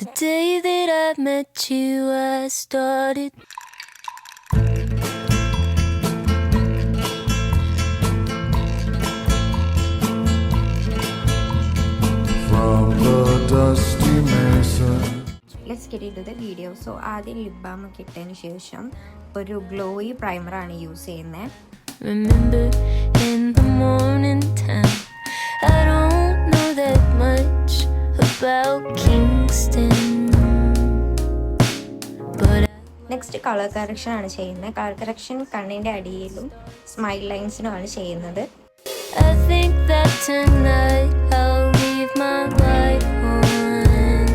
The day that I met you, I started. From the dusty mesa. Let's get into the video. So ആദ്യം lip balm ഒക്കെ ഇട്ടതിന് ശേഷം ഒരു glowy പ്രൈമറാണ് use ചെയ്യുന്നത്. Remember in the morning time, I don't know that much about Kingston, but next colour correction ആണ് ചെയ്യുന്നത്. Colour correction കണ്ണിൻ്റെ അടിയിലും സ്മൈൽ ലൈൻസിനും ആണ് ചെയ്യുന്നത്. I think that tonight I'll leave my light on,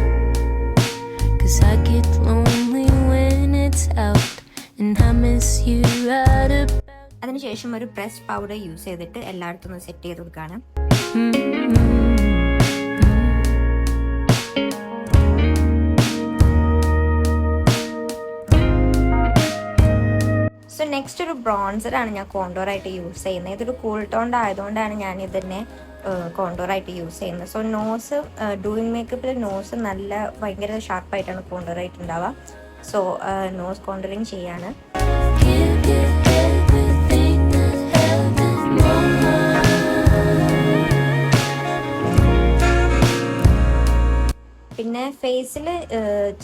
'cause I get lonely when it's out and I miss you right about. അതിനുശേഷം ഒരു press powder use ചെയ്തിട്ട് എല്ലായിടത്തും ഒന്ന് സെറ്റ് ചെയ്ത് കൊടുക്കുകയാണ്. സോ നെക്സ്റ്റ് ഒരു ബ്രോൺസറാണ് ഞാൻ കോണ്ടോറായിട്ട് യൂസ് ചെയ്യുന്നത്. ഇതൊരു കൂൾ ടോണ്ട് ആയതുകൊണ്ടാണ് ഞാൻ ഇതിനെ കോണ്ടോറായിട്ട് യൂസ് ചെയ്യുന്നത്. സോ നോസ് ഡൂയിങ് മേക്കപ്പിൽ നോസ് നല്ല ഭയങ്കര ഷാർപ്പായിട്ടാണ് കോണ്ടോറായിട്ട് ഉണ്ടാവുക. സോ നോസ് കോണ്ടറിങ് ചെയ്യാണ്. പിന്നെ ഫേസിൽ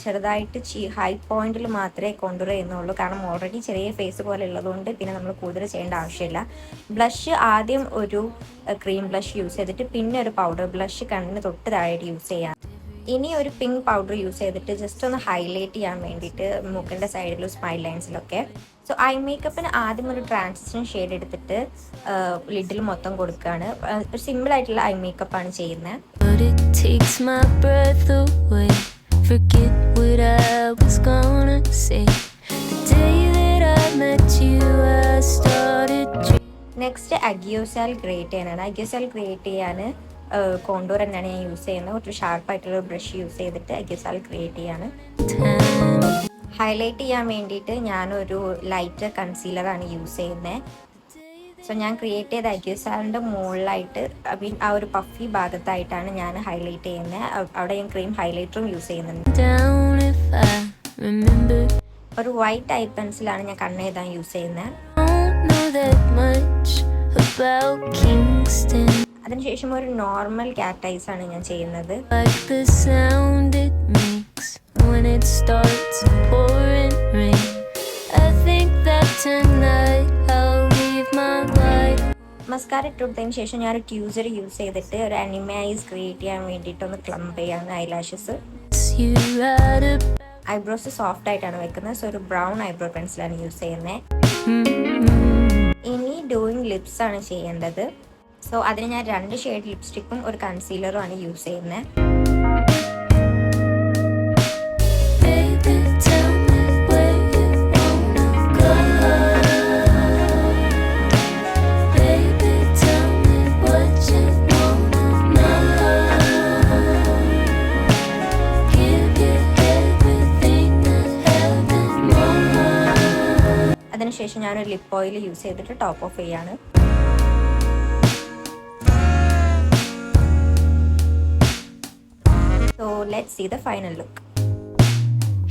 ചെറുതായിട്ട് ഹൈ പോയിന്റിൽ മാത്രമേ കോണ്ടൂർ ചെയ്യുന്നുള്ളൂ, കാരണം ഓൾറെഡി ചെറിയ ഫേസ് പോലെ ഉള്ളതുകൊണ്ട് പിന്നെ നമ്മൾ കൂടുതൽ ചെയ്യേണ്ട ആവശ്യമില്ല. ബ്ലഷ് ആദ്യം ഒരു ക്രീം ബ്ലഷ് യൂസ് ചെയ്തിട്ട് പിന്നെ ഒരു പൗഡർ ബ്ലഷ് കണ്ണിന് തൊട്ട് താഴെയായിട്ട് യൂസ് ചെയ്യാം. ഇനി ഒരു പിങ്ക് പൗഡർ യൂസ് ചെയ്തിട്ട് ജസ്റ്റ് ഒന്ന് ഹൈലൈറ്റ് ചെയ്യാൻ വേണ്ടിയിട്ട് മൂക്കിൻ്റെ സൈഡിലും സ്മൈൽ ലൈൻസിലൊക്കെ. സോ ഐ മേക്കപ്പിന് ആദ്യം ഒരു ട്രാൻസിഷൻ ഷെയ്ഡ് എടുത്തിട്ട് ലിഡിൽ മൊത്തം കൊടുക്കുകയാണ്. ഒരു സിമ്പിൾ ആയിട്ടുള്ള ഐ മേക്കപ്പാണ് ചെയ്യുന്നത്. But it takes my breath away. Forget what I was gonna say. The day that I met you, I started dreaming. Next അഗ്യോസാൽ ഗ്രേറ്റ് ചെയ്യാനാണ്. അഗ്യോസാൽ ഗ്രേറ്റ് ചെയ്യാൻ കോണ്ടൂർ തന്നെയാണ് ഞാൻ യൂസ് ചെയ്യുന്നത്. ഒരു ഷാർപ്പായിട്ടുള്ള ബ്രഷ് യൂസ് ചെയ്തിട്ട് അഗ്യോസാൽ ഗ്രേറ്റ് ചെയ്യാണ്. ഹൈലൈറ്റ് ചെയ്യാൻ വേണ്ടിയിട്ട് ഞാനൊരു ലൈറ്റ് കൺസീലറാണ് യൂസ് ചെയ്യുന്നത്. സോ ഞാൻ ക്രിയേറ്റ് ചെയ്ത അഗ്യോസാലിൻ്റെ മുകളിലായിട്ട് ആ ഒരു പഫി ഭാഗത്തായിട്ടാണ് ഞാൻ ഹൈലൈറ്റ് ചെയ്യുന്നത്. അവിടെ ഞാൻ ക്രീം ഹൈലൈറ്ററും യൂസ് ചെയ്യുന്നുണ്ട്. ഒരു വൈറ്റ് ഐ പെൻസിലാണ് ഞാൻ കണ്ണെഴുതാൻ യൂസ് ചെയ്യുന്നത്. അതിനുശേഷം ഒരു നോർമൽ ക്യാറ്റ് ഐസ് ആണ് ഞാൻ ചെയ്യുന്നത്. When it starts pouring rain, I think that tonight I'll leave my light. Mascara ഇട്ട് കൊടുത്തതിന് ശേഷം ഞാൻ ഒരു ട്യൂസർ യൂസ് ചെയ്തിട്ട് ഒരു അനിമേ ഐസ് ക്രിയേറ്റ് ചെയ്യാൻ വേണ്ടിയിട്ട് ഒന്ന് ക്ലംപ് ചെയ്യാണ് ഐലാഷസ്. ഐബ്രോസ് സോഫ്റ്റ് ആയിട്ടാണ് വെക്കുന്നത്. സോ ഒരു ബ്രൗൺ ഐബ്രോ പെൻസിലാണ് യൂസ് ചെയ്യുന്നത്. ഇനി ഡൂയിങ് ലിപ്സ് ആണ് ചെയ്യേണ്ടത്. സോ അതിന് ഞാൻ 2 ഷെയ്ഡ് ലിപ്സ്റ്റിക്കും ഒരു കൺസീലറും ആണ് യൂസ് ചെയ്യുന്നത്. അതിനുശേഷം ഞാനൊരു ലിപ്പ് ഓയിൽ യൂസ് ചെയ്തിട്ട് ടോപ്പ് ഓഫ് ചെയ്യാണ്. So let's see the final look.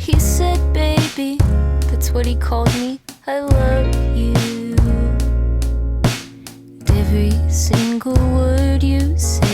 He said, baby, that's what he called me. I love you. And every single word you say